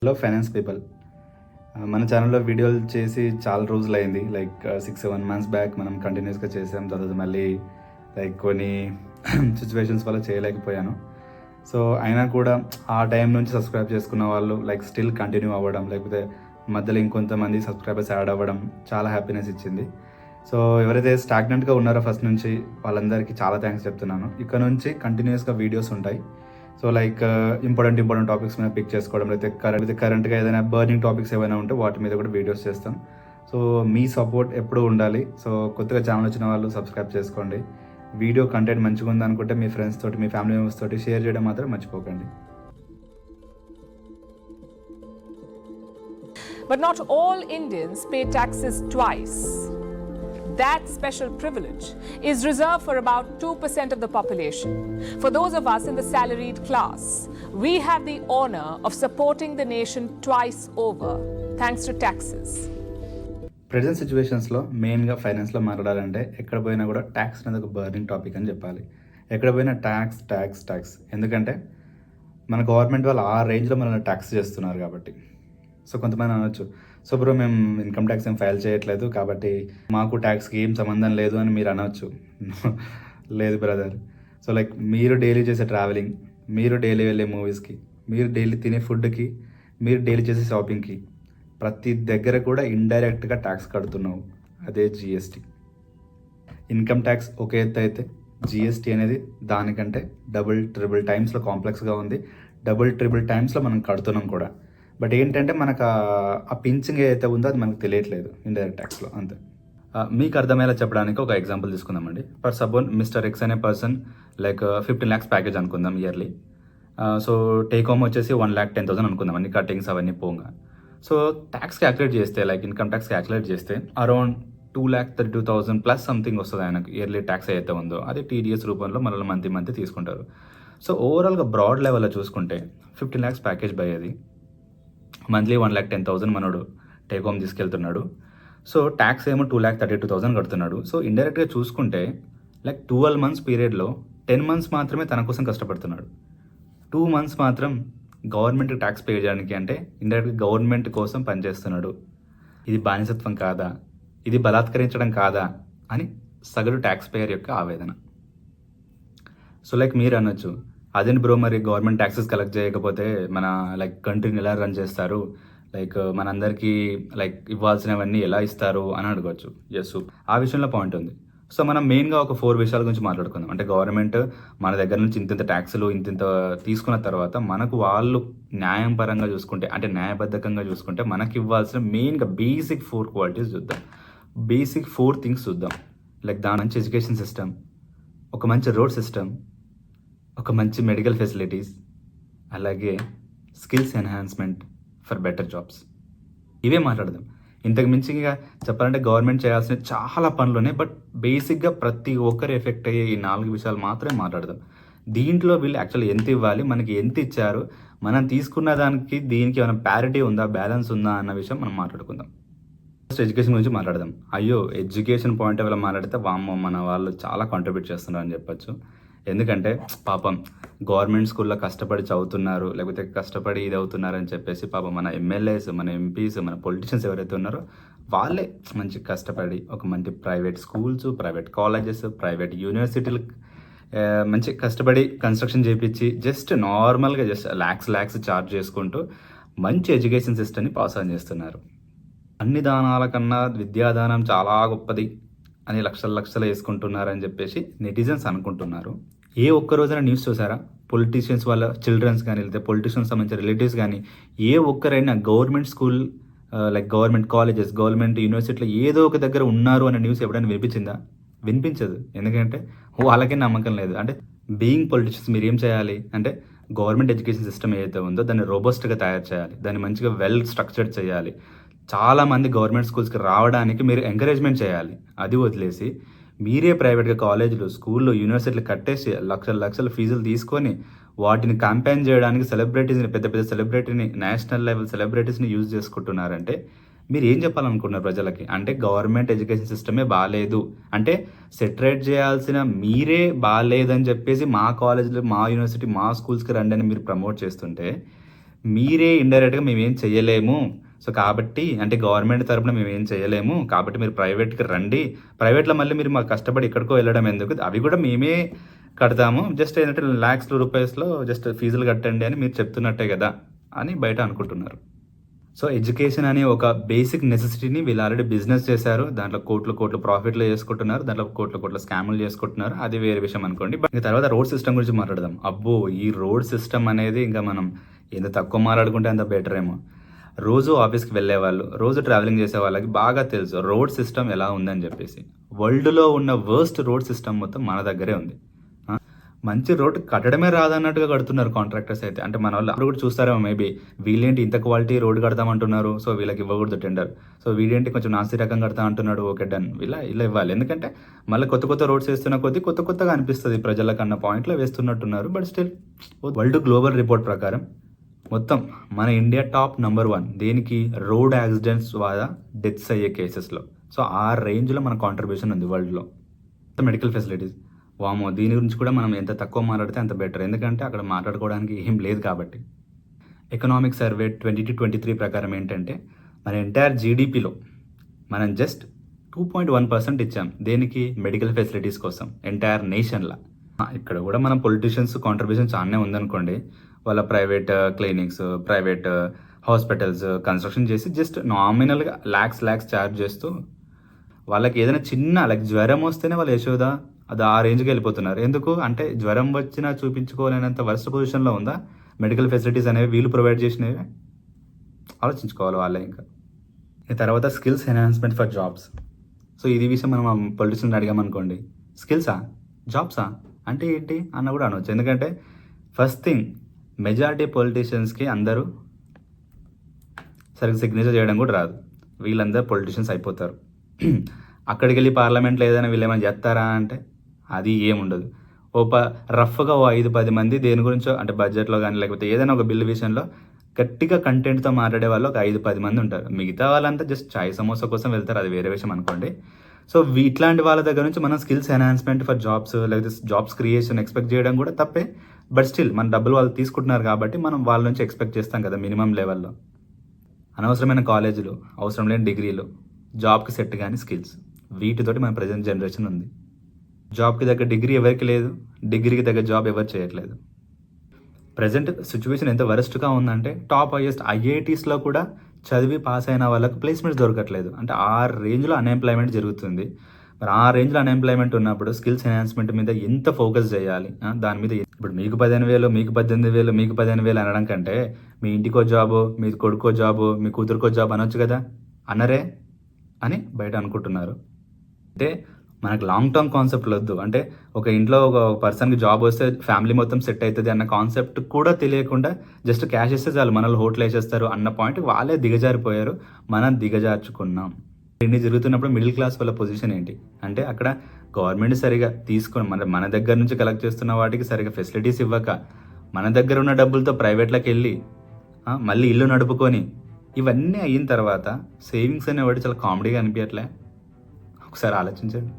Hello finance people, మన ఛానల్లో వీడియోలు చేసి చాలా రోజులైంది. లైక్ 6-7 మంత్స్ బ్యాక్ మనం కంటిన్యూస్గా చేసాం. తర్వాత మళ్ళీ లైక్ కొన్ని సిచ్యువేషన్స్ వల్ల చేయలేకపోయాను. సో అయినా కూడా ఆ టైం నుంచి సబ్స్క్రైబ్ చేసుకున్న వాళ్ళు లైక్ స్టిల్ కంటిన్యూ అవ్వడం, లేకపోతే మధ్యలో ఇంకొంతమంది సబ్స్క్రైబర్స్ యాడ్ అవ్వడం చాలా హ్యాపీనెస్ ఇచ్చింది. సో ఎవరైతే స్టాగ్నెంట్గా ఉన్నారో ఫస్ట్ నుంచి వాళ్ళందరికీ చాలా థ్యాంక్స్ చెప్తున్నాను. ఇక్కడ నుంచి కంటిన్యూస్గా వీడియోస్ ఉంటాయి. సో లైక్ ఇంపార్టెంట్ టాపిక్స్ మీద పిక్ చేసుకోవడం, లేకపోతే కరెంట్గా ఏదైనా బర్నింగ్ టాపిక్స్ ఏమైనా ఉంటే వాటి మీద కూడా వీడియోస్ చేస్తాం. సో మీ సపోర్ట్ ఎప్పుడూ ఉండాలి. సో కొత్తగా ఛానల్ వచ్చిన వాళ్ళు సబ్స్క్రైబ్ చేసుకోండి. వీడియో కంటెంట్ మంచిగా ఉందనుకుంటే మీ ఫ్రెండ్స్ తోటి, మీ ఫ్యామిలీ మెంబర్స్ తోటి షేర్ చేయడం మాత్రం మర్చిపోకండి. But not all Indians pay taxes twice. That special privilege is reserved for about 2% of the population. For those of us in the salaried class, we have the honor of supporting the nation twice over, thanks to taxes. Present సిచ్యువేషన్స్లో మెయిన్గా ఫైనాన్స్లో మాట్లాడాలంటే ఎక్కడ పోయినా కూడా tax అనేది ఒక burning topic అని చెప్పాలి. ఎక్కడ పోయినా ట్యాక్స్. ఎందుకంటే మన గవర్నమెంట్ వాళ్ళు ఆ రేంజ్లో మనల్ని ట్యాక్స్ చేస్తున్నారు కాబట్టి. సో కొంతమంది అనొచ్చు, సో బ్రో మేము ఇన్కమ్ ట్యాక్స్ ఏం ఫైల్ చేయట్లేదు కాబట్టి మాకు ట్యాక్స్కి ఏం సంబంధం లేదు అని మీరు అనవచ్చు. లేదు బ్రదర్. సో లైక్ మీరు డైలీ చేసే ట్రావెలింగ్, మీరు డైలీ వెళ్ళే మూవీస్కి, మీరు డైలీ తినే ఫుడ్కి, మీరు డైలీ చేసే షాపింగ్కి ప్రతి దగ్గర కూడా ఇండైరెక్ట్గా ట్యాక్స్ కడుతున్నావు. అదే జిఎస్టీ. ఇన్కమ్ ట్యాక్స్ ఒక ఎత్తు అయితే జిఎస్టీ అనేది దానికంటే ట్రిపుల్ టైమ్స్లో కాంప్లెక్స్గా ఉంది. ట్రిపుల్ టైమ్స్లో మనం కడుతున్నాం కూడా. బట్ ఏంటంటే మనకు ఆ పించింగ్ ఏదైతే ఉందో అది మనకు తెలియట్లేదు ఇండైరెక్ట్ ట్యాక్స్లో. అంతే. మీకు అర్థమయ్యేలా చెప్పడానికి ఒక ఎగ్జాంపుల్ తీసుకుందామండి. ఫర్ సపోజ్ మిస్టర్ ఎక్స్ అనే పర్సన్ లైక్ 15 lakhs ప్యాకేజ్ అనుకుందాం ఇయర్లీ. సో టేక్ హోమ్ వచ్చేసి 1,10,000 అనుకుందాం, అన్ని కటింగ్స్ అవన్నీ పోగా. సో ట్యాక్స్ క్యాలిక్యులేట్ చేస్తే, లైక్ ఇన్కమ్ ట్యాక్స్ క్యాలిక్యులేట్ చేస్తే అరౌండ్ 2,32,000 ప్లస్ సంథింగ్ వస్తుంది ఆయనకు ఇయర్లీ ట్యాక్స్ ఏదైతే ఉందో. అది టీడీఎస్ రూపంలో మనల్ని మంత్ తీసుకుంటారు. సో ఓవరాల్గా బ్రాడ్ లెవెల్లో చూసుకుంటే 15 lakhs ప్యాకేజ్ బై అది మంత్లీ 1,10,000 మనోడు టేక్ హోమ్ తీసుకెళ్తున్నాడు. సో ట్యాక్స్ ఏమో 2,32,000 కడుతున్నాడు. సో ఇండైరెక్ట్గా చూసుకుంటే లైక్ 12 months పీరియడ్లో 10 months మాత్రమే తన కోసం కష్టపడుతున్నాడు. 2 months మాత్రం గవర్నమెంట్ ట్యాక్స్ పే చేయడానికి, అంటే ఇండైరెక్ట్గా గవర్నమెంట్ కోసం పనిచేస్తున్నాడు. ఇది బానిసత్వం కాదా, ఇది బలాత్కరించడం కాదా అని సగటు ట్యాక్స్ పేయర్ యొక్క ఆవేదన. సో లైక్ మీరు అనొచ్చు, అదేంటి బ్రో మరి గవర్నమెంట్ ట్యాక్సెస్ కలెక్ట్ చేయకపోతే మన లైక్ కంట్రీని ఎలా రన్ చేస్తారు, లైక్ మనందరికీ లైక్ ఇవ్వాల్సినవన్నీ ఎలా ఇస్తారు అని అడగవచ్చు. ఎస్, ఆ విషయంలో పాయింట్ ఉంది. సో మనం మెయిన్గా ఒక 4 విషయాల గురించి మాట్లాడుకుందాం. అంటే గవర్నమెంట్ మన దగ్గర నుంచి ఇంత ట్యాక్సులు ఇంత తీసుకున్న తర్వాత మనకు వాళ్ళు న్యాయం పరంగా చూసుకుంటే, అంటే న్యాయబద్ధకంగా చూసుకుంటే మనకి ఇవ్వాల్సిన మెయిన్గా బేసిక్ 4 క్వాలిటీస్ చూద్దాం. బేసిక్ 4 థింగ్స్ చూద్దాం. లైక్ దాని మంచి ఎడ్యుకేషన్ సిస్టమ్, ఒక మంచి రోడ్ సిస్టమ్, ఒక మంచి మెడికల్ ఫెసిలిటీస్, అలాగే skills enhancement for better jobs. ఇవే మాట్లాడదాం. ఇంతకు మించిగా చెప్పాలంటే గవర్నమెంట్ చేయాల్సిన చాలా పనులు ఉన్నాయి. బట్ బేసిక్గా ప్రతి ఒక్కరు ఎఫెక్ట్ అయ్యే ఈ 4 విషయాలు మాత్రమే మాట్లాడదాం. దీంట్లో వీళ్ళు యాక్చువల్లీ ఎంత ఇవ్వాలి, మనకి ఎంత ఇచ్చారు, మనం తీసుకున్న దానికి దీనికి ఏమైనా ప్యారిటీ ఉందా, బ్యాలెన్స్ ఉందా అన్న విషయం మనం మాట్లాడుకుందాం. ఫస్ట్ ఎడ్యుకేషన్ గురించి మాట్లాడదాం. ఎడ్యుకేషన్ పాయింట్ ఆఫ్ వ్యూలో మాట్లాడితే వామ్మో మన వాళ్ళు చాలా కాంట్రిబ్యూట్ చేస్తున్నారు అని చెప్పొచ్చు. ఎందుకంటే పాపం గవర్నమెంట్ స్కూల్లో కష్టపడి చదువుతున్నారు, లేకపోతే కష్టపడి ఇది అవుతున్నారు అని చెప్పేసి పాపం మన ఎమ్మెల్యేస్, మన ఎంపీస్, మన పొలిటీషియన్స్ ఎవరైతే ఉన్నారో వాళ్ళే మంచి కష్టపడి ఒక మంచి private schools, private colleges, private యూనివర్సిటీలు మంచి కష్టపడి కన్స్ట్రక్షన్ చేయించి జస్ట్ నార్మల్గా ల్యాక్స్ ఛార్జ్ చేసుకుంటూ మంచి ఎడ్యుకేషన్ సిస్టమ్ని పాస్ ఆన్ చేస్తున్నారు. అన్ని దానాల కన్నా విద్యాదానం చాలా గొప్పది అని లక్షలు వేసుకుంటున్నారని చెప్పేసి నెటిజన్స్ అనుకుంటున్నారు. ఏ ఒక్క రోజైనా న్యూస్ చూసారా? పొలిటీషియన్స్ వాళ్ళ చిల్డ్రన్స్ కానీ, లేదా పొలిటీషియన్స్ సంబంధించిన రిలేటివ్స్ కానీ ఏ ఒక్కరైనా government school, like government colleges, government యూనివర్సిటీలో ఏదో ఒక దగ్గర ఉన్నారు అనే న్యూస్ ఎప్పుడైనా వినిపించిందా? వినిపించదు. ఎందుకంటే వాళ్ళకే నమ్మకం లేదు. అంటే బీయింగ్ పొలిటీషియన్స్ మీరు ఏం చేయాలి అంటే గవర్నమెంట్ ఎడ్యుకేషన్ సిస్టమ్ ఏదైతే ఉందో దాన్ని రోబస్ట్గా తయారు చేయాలి, దాన్ని మంచిగా వెల్ స్ట్రక్చర్డ్ చేయాలి. చాలామంది గవర్నమెంట్ స్కూల్స్కి రావడానికి మీరు ఎంకరేజ్మెంట్ చేయాలి. అది వదిలేసి మీరే ప్రైవేట్గా కాలేజీలు, స్కూళ్ళు, యూనివర్సిటీలు కట్టేసి లక్షల ఫీజులు తీసుకొని వాటిని క్యాంపెయిన్ చేయడానికి పెద్ద సెలబ్రిటీని, నేషనల్ లెవెల్ సెలబ్రిటీస్ని యూజ్ చేసుకుంటున్నారంటే మీరు ఏం చెప్పాలనుకుంటున్నారు ప్రజలకి? అంటే గవర్నమెంట్ ఎడ్యుకేషన్ సిస్టమే బాగాలేదు, అంటే సెటరేట్ చేయాల్సిన మీరే బాగాలేదని చెప్పేసి మా కాలేజీలు, మా యూనివర్సిటీ, మా స్కూల్స్కి రండి అని మీరు ప్రమోట్ చేస్తుంటే మీరే ఇండైరెక్ట్గా మేమేం చేయలేము, సో కాబట్టి అంటే గవర్నమెంట్ తరపున మేమేం చేయలేము, కాబట్టి మీరు ప్రైవేట్కి రండి, ప్రైవేట్లో మళ్ళీ మీరు మాకు కష్టపడి ఎక్కడికో వెళ్ళడం ఎందుకు, అవి కూడా మేమే కడతాము, జస్ట్ ఏంటంటే లాక్స్ రూపీస్లో జస్ట్ ఫీజులు కట్టండి అని మీరు చెప్తున్నట్టే కదా అని బయట అనుకుంటున్నారు. సో ఎడ్యుకేషన్ అనే ఒక బేసిక్ నెసెసిటీని వీళ్ళు ఆల్రెడీ బిజినెస్ చేశారు, దాంట్లో కోట్లు ప్రాఫిట్లు చేసుకుంటున్నారు, దాంట్లో కోట్ల స్కాములు చేసుకుంటున్నారు, అది వేరే విషయం అనుకోండి. బట్ ఇంకా తర్వాత రోడ్ సిస్టమ్ గురించి మాట్లాడదాం. అబ్బో, ఈ రోడ్ సిస్టమ్ అనేది ఇంకా మనం ఎంత తక్కువ మాట్లాడుకుంటే అంత బెటర్ ఏమో. రోజు ఆఫీస్కి వెళ్ళే వాళ్ళు, రోజు ట్రావెలింగ్ చేసే వాళ్ళకి బాగా తెలుసు రోడ్ సిస్టమ్ ఎలా ఉందని చెప్పేసి. వరల్డ్లో ఉన్న వర్స్ట్ రోడ్ సిస్టమ్ మొత్తం మన దగ్గరే ఉంది. మంచి రోడ్ కట్టడమే రాదన్నట్టుగా కడుతున్నారు కాంట్రాక్టర్స్ అయితే. అంటే మన వాళ్ళు కూడా చూస్తారేమో మేబీ, వీళ్ళేంటి ఇంత క్వాలిటీ రోడ్ కడతామంటున్నారు, సో వీళ్ళకి ఇవ్వకూడదు టెండర్, సో వీడేంటి కొంచెం నాసి రకం కడతా అంటున్నాడు, ఓకే డన్, ఇలా ఇవ్వాలి. ఎందుకంటే మళ్ళీ కొత్త రోడ్స్ వేస్తున్న కొద్దీ కొత్తగా అనిపిస్తుంది ప్రజలకన్న పాయింట్లో వేస్తున్నట్టున్నారు. But still world global report ప్రకారం మొత్తం మన ఇండియా టాప్ నెంబర్ 1 దేనికి, రోడ్ యాక్సిడెంట్స్ ద్వారా డెత్స్ అయ్యే కేసెస్లో. సో ఆ రేంజ్లో మన కాంట్రిబ్యూషన్ ఉంది వరల్డ్లో. మెడికల్ ఫెసిలిటీస్, వామో, దీని గురించి కూడా మనం ఎంత తక్కువ మాట్లాడితే అంత బెటర్, ఎందుకంటే అక్కడ మాట్లాడుకోవడానికి ఏం లేదు కాబట్టి. ఎకనామిక్ సర్వే 2023 ప్రకారం ఏంటంటే మన ఎంటైర్ జీడిపిలో మనం జస్ట్ 2.1% ఇచ్చాం దేనికి, మెడికల్ ఫెసిలిటీస్ కోసం ఎంటైర్ నేషన్లా. ఇక్కడ కూడా మనం పొలిటీషియన్స్ కాంట్రిబ్యూషన్ చాలానే ఉందనుకోండి, వాళ్ళ private clinics, private hospitals construction చేసి జస్ట్ నామినల్గా ల్యాక్స్ ఛార్జ్ చేస్తూ వాళ్ళకి ఏదైనా చిన్న లైక్ జ్వరం వస్తేనే వాళ్ళు యశోద అది ఆ రేంజ్కి వెళ్ళిపోతున్నారు. ఎందుకు అంటే జ్వరం వచ్చినా చూపించుకోలేనంత వర్స్ట్ పొజిషన్లో ఉందా మెడికల్ ఫెసిలిటీస్ అనేవి వీళ్ళు ప్రొవైడ్ చేసినవి? ఆలోచించుకోవాలి వాళ్ళే. ఇంకా ఈ తర్వాత skills enhancement for jobs. So ఇది విషయం మనం పొలిటీషియన్ అడిగామనుకోండి, స్కిల్సా జాబ్సా అంటే ఏంటి అన్న కూడా అనవచ్చు. ఎందుకంటే ఫస్ట్ థింగ్, మెజారిటీ పొలిటీషియన్స్కి అందరూ సరిగ్గా సిగ్నేచర్ చేయడం కూడా రాదు, వీళ్ళందరూ పొలిటీషియన్స్ అయిపోతారు. అక్కడికి వెళ్ళి పార్లమెంట్లో ఏదైనా వీళ్ళు ఏమైనా చేస్తారా అంటే అది ఏముండదు. రఫ్గా 5-10 మంది దేని గురించో అంటే బడ్జెట్లో కానీ లేకపోతే ఏదైనా ఒక బిల్లు విషయంలో గట్టిగా కంటెంట్తో మాట్లాడే వాళ్ళు ఒక 5-10 మంది ఉంటారు. మిగతా వాళ్ళంతా జస్ట్ చాయ్ సమోసా కోసం వెళ్తారు, అది వేరే విషయం అనుకోండి. సో ఇట్లాంటి వాళ్ళ దగ్గర నుంచి మనం స్కిల్స్ ఎన్హాన్స్మెంట్ ఫర్ జాబ్స్ లేకపోతే జాబ్స్ క్రియేషన్ ఎక్స్పెక్ట్ చేయడం కూడా తప్పే. బట్ స్టిల్ మన డబ్బులు వాళ్ళు తీసుకుంటున్నారు కాబట్టి మనం వాళ్ళ నుంచి ఎక్స్పెక్ట్ చేస్తాం కదా మినిమం లెవెల్లో. అనవసరమైన కాలేజీలు, అవసరం లేని డిగ్రీలు, జాబ్కి సెట్ కానీ స్కిల్స్, వీటితోటి మన ప్రజెంట్ జనరేషన్ ఉంది. జాబ్కి తగ్గ డిగ్రీ ఎవరికి లేదు, డిగ్రీకి తగ్గ జాబ్ ఎవరు చేయట్లేదు. ప్రజెంట్ సిచ్యువేషన్ ఎంత వరస్ట్గా ఉందంటే టాప్ హైయెస్ట్ ఐఐటీస్లో కూడా చదివి పాస్ అయిన వాళ్ళకు ప్లేస్మెంట్స్ దొరకట్లేదు. అంటే ఆ రేంజ్లో అన్ఎంప్లాయ్మెంట్ జరుగుతుంది. మరి ఆ రేంజ్లో అన్ఎంప్లాయ్మెంట్ ఉన్నప్పుడు స్కిల్స్ ఎన్హాన్స్మెంట్ మీద ఎంత ఫోకస్ చేయాలి, దాని మీద. ఇప్పుడు మీకు 15,000, మీకు 18,000, మీకు 15,000 అనడం కంటే మీ ఇంటికో జాబు, మీ కొడుకో జాబు, మీ కూతురుకో జాబ్ అనొచ్చు కదా, అన్నరే అని బయట అనుకుంటున్నారు. అంటే మనకు లాంగ్ టర్మ్ కాన్సెప్ట్లు వద్దు. అంటే ఒక ఇంట్లో ఒక పర్సన్కి జాబ్ వస్తే ఫ్యామిలీ మొత్తం సెట్ అవుతుంది అన్న కాన్సెప్ట్ కూడా తెలియకుండా జస్ట్ క్యాష్ ఇస్తే చాలు మనల్ని హోటల్ వేసేస్తారు అన్న పాయింట్ వాళ్ళే దిగజారిపోయారు, మనం దిగజార్చుకున్నాం. ఇన్ని జరుగుతున్నప్పుడు మిడిల్ క్లాస్ వాళ్ళ పొజిషన్ ఏంటి అంటే అక్కడ గవర్నమెంట్ సరిగా తీసుకొని మన దగ్గర నుంచి కలెక్ట్ చేస్తున్న వాటికి సరిగా ఫెసిలిటీస్ ఇవ్వక మన దగ్గర ఉన్న డబ్బులతో ప్రైవేట్లోకి వెళ్ళి మళ్ళీ ఇల్లు నడుపుకొని ఇవన్నీ అయిన తర్వాత సేవింగ్స్ అనేవాటి చాలా కామెడీగా అనిపించట్లే. ఒకసారి ఆలోచించండి.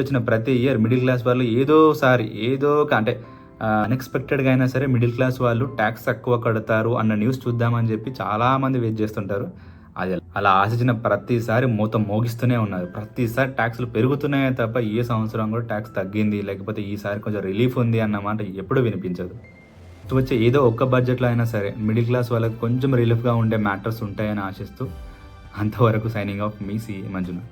వచ్చిన ప్రతి ఇయర్ మిడిల్ క్లాస్ వాళ్ళు ఏదో అంటే అన్ఎక్స్పెక్టెడ్గా అయినా సరే మిడిల్ క్లాస్ వాళ్ళు ట్యాక్స్ తక్కువ కడతారు అన్న న్యూస్ చూద్దామని చెప్పి చాలామంది వెయిట్ చేస్తుంటారు. అది అలా ఆశించిన ప్రతిసారి మూత మోగిస్తూనే ఉన్నారు. ప్రతిసారి ట్యాక్స్లు పెరుగుతున్నాయే తప్ప ఏ సంవత్సరం కూడా ట్యాక్స్ తగ్గింది లేకపోతే ఈసారి కొంచెం రిలీఫ్ ఉంది అన్నమాట ఎప్పుడూ వినిపించదు. వచ్చే ఏదో ఒక్క బడ్జెట్లో అయినా సరే మిడిల్ క్లాస్ వాళ్ళకి కొంచెం రిలీఫ్గా ఉండే మ్యాటర్స్ ఉంటాయని ఆశిస్తూ అంతవరకు సైనింగ్ ఆఫ్ మీ సి మంజునాథ్.